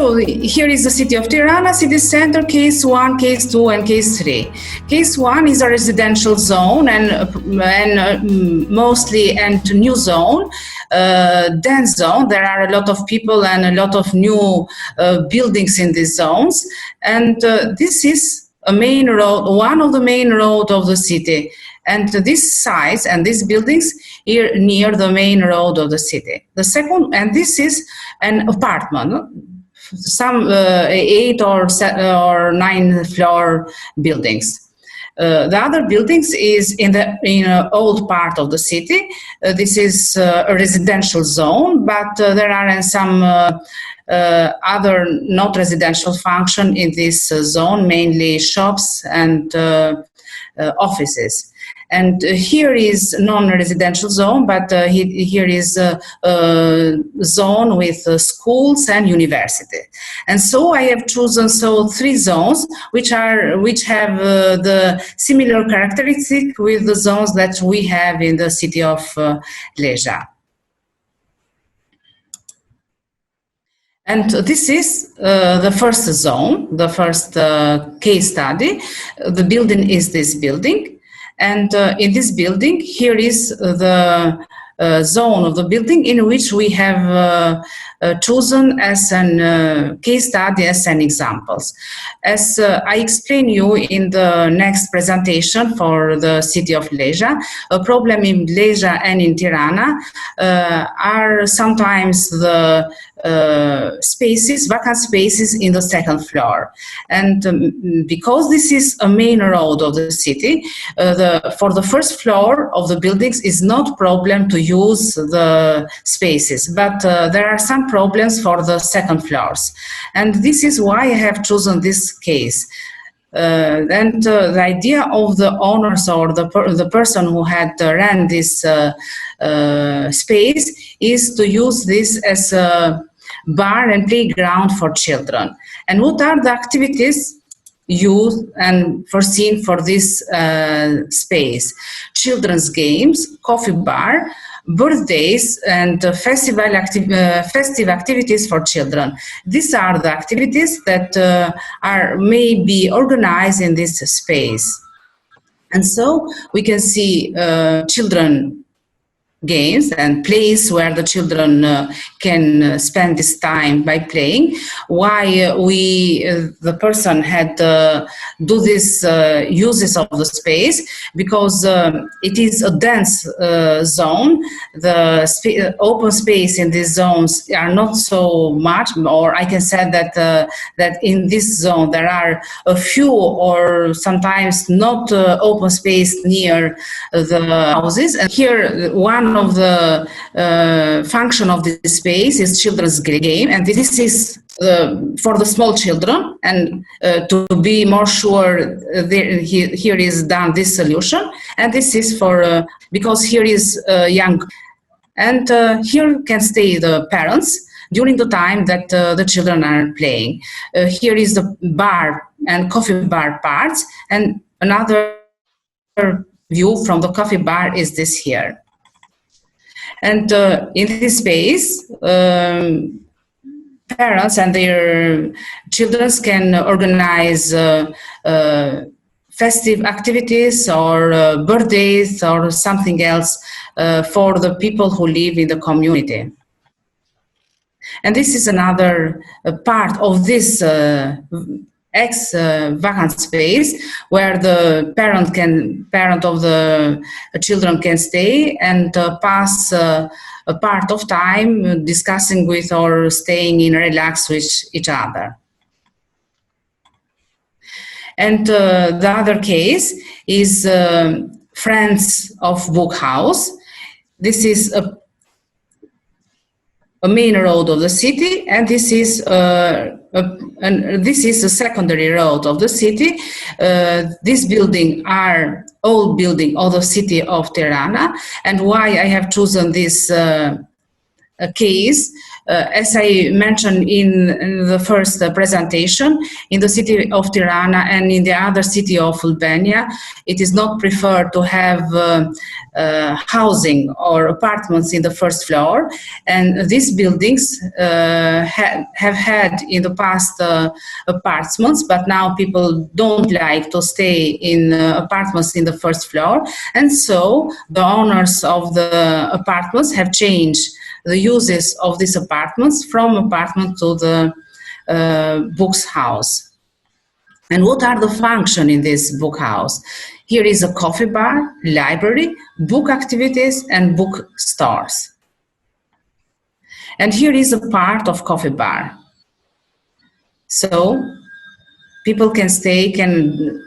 So here is the city of Tirana, city center, case 1, case 2, and case 3. Case 1 is a residential zone and mostly new zone, dense zone. There are a lot of people and a lot of new buildings in these zones. And this is a main road, one of the main road of the city. And these sites and these buildings here near the main road of the city. The second, and this is an apartment, some 8 or 9 floor buildings. The other buildings is in an old part of the city. This is a residential zone, but there are some other not residential function in this zone, mainly shops and offices. And here is non-residential zone, but here is a zone with schools and university. And so I have chosen 3 zones which have the similar characteristic with the zones that we have in the city of Lezha. And this is the first zone, the first case study. The building is this building. And in this building, here is the zone of the building in which we have chosen as an case study, as an examples. As I explain you in the next presentation for the city of Lezha, a problem in Lezha and in Tirana are sometimes the spaces, vacant spaces in the second floor. And because this is a main road of the city, for the first floor of the buildings is not problem to use the spaces, but there are some problems for the second floors. And this is why I have chosen this case. And the idea of the owners or the person who had ran this space is to use this as a bar and playground for children. And what are the activities used and foreseen for this space? Children's games, coffee bar, birthdays, and festive activities for children. These are the activities that may be organized in this space. And so we can see children games and place where the children can spend this time by playing. Why the person had do this uses of the space? Because it is a dense zone. The open space in these zones are not so much, or I can say that that in this zone there are a few or sometimes not open space near the houses. And here one of the function of this space is children's game, and this is for the small children. And to be more sure, here is done this solution, and this is for because here is young, and here can stay the parents during the time that the children are playing. Here is the bar and coffee bar parts, and another view from the coffee bar is this here. And in this space, parents and their children can organize festive activities or birthdays or something else for the people who live in the community. And this is another part of this vacant space where the parent of the children can stay and pass a part of time discussing with or staying in relax with each other. And the other case is Friends of Book House. This is a main road of the city, and this is a secondary road of the city. This building are old building of the city of Tirana. And why I have chosen this case? as I mentioned in the first presentation, in the city of Tirana and in the other city of Albania, it is not preferred to have housing or apartments in the first floor, and these buildings have had in the past apartments, but now people don't like to stay in apartments in the first floor, and so the owners of the apartments have changed the uses of these apartments from apartment to the books house. And what are the functions in this book house? Here is a coffee bar, library, book activities, and book stores. And here is a part of coffee bar. So people can stay, can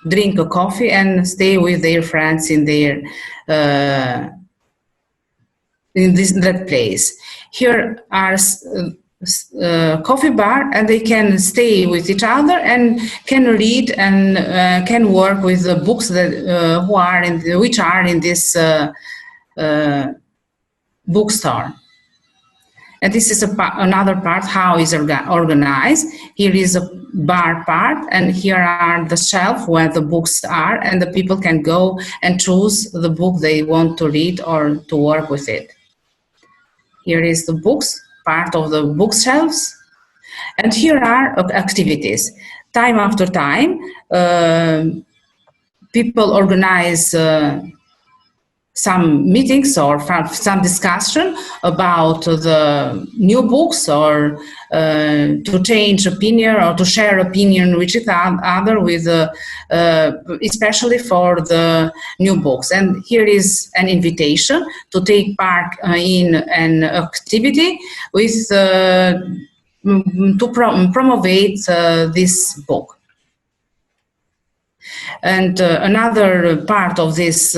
drink a coffee and stay with their friends in their that place. Here are coffee bar, and they can stay with each other and can read and can work with the books that which are in this bookstore. And this is another part how is organized. Here is a bar part, and here are the shelf where the books are, and the people can go and choose the book they want to read or to work with it. Here is the books, part of the bookshelves, and here are activities. Time after time, people organize some meetings or some discussion about the new books, or to change opinion or to share opinion with each other, with especially for the new books. And here is an invitation to take part in an activity with to promote this book. And another part of this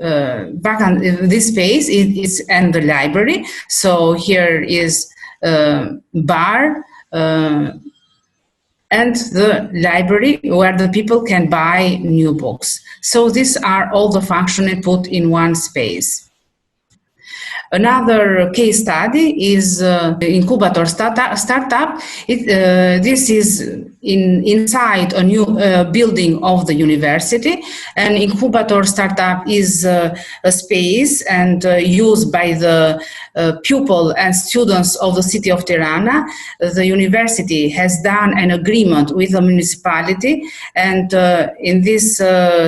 vacant this space is and the library. So here is bar and the library where the people can buy new books. So these are all the functions put in one space. Another case study is the INCUBATOR startup. This is inside a new building of the university. An INCUBATOR startup is a space and used by the pupils and students of the city of Tirana. The university has done an agreement with the municipality, and in this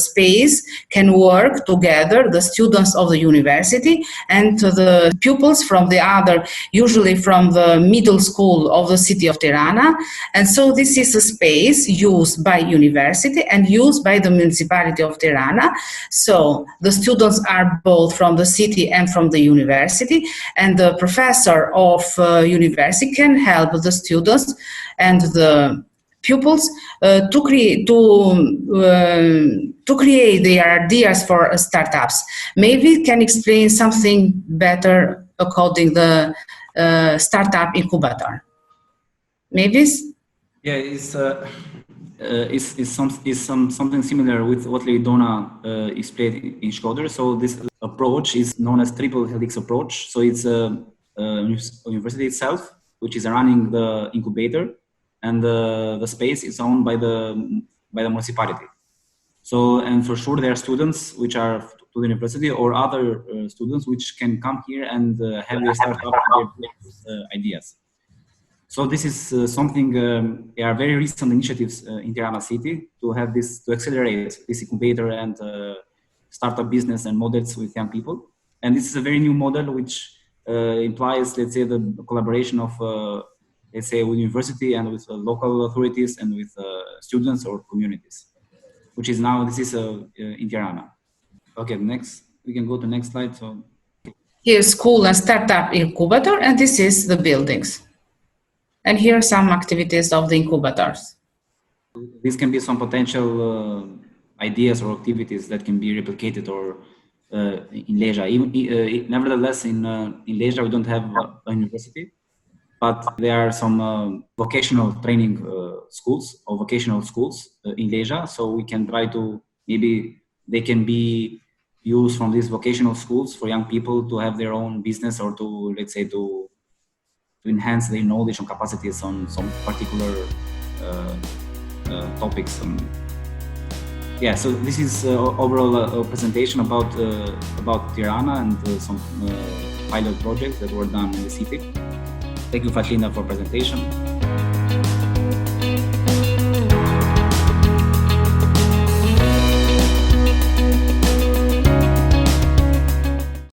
space can work together the students of the university and the pupils from the other, usually from the middle school of the city of Tirana. And so this is a space used by university and used by the municipality of Tirana. So the students are both from the city and from the university, and the professor of university can help the students and the pupils to create their ideas for startups. Maybe can explain something better according the startup incubator. Maybe. Yeah, it's something similar with what Leidona explained in Schroeder. So this approach is known as triple helix approach. So it's a university itself, which is running the incubator, and the space is owned by the municipality. So, and for sure there are students which are to the university, or other students which can come here and have their startup ideas. So this is something, there are very recent initiatives in Tirana city to have this, to accelerate this incubator and startup business and models with young people. And this is a very new model which implies, let's say, the collaboration of let's say with university and with local authorities and with students or communities, which is now, this is in Tirana. Okay, next, we can go to next slide. So here's school and startup incubator, and this is the buildings. And here are some activities of the incubators. This can be some potential ideas or activities that can be replicated or in Lezha. Nevertheless, in Lezha we don't have a university, but there are some vocational training schools or vocational schools in Lezha. So we can try to, maybe they can be used from these vocational schools for young people to have their own business, or to, let's say, to to enhance their knowledge and capacities on some particular topics. So this is overall presentation about Tirana and some pilot projects that were done in the city. Thank you, Fatlinda, for presentation.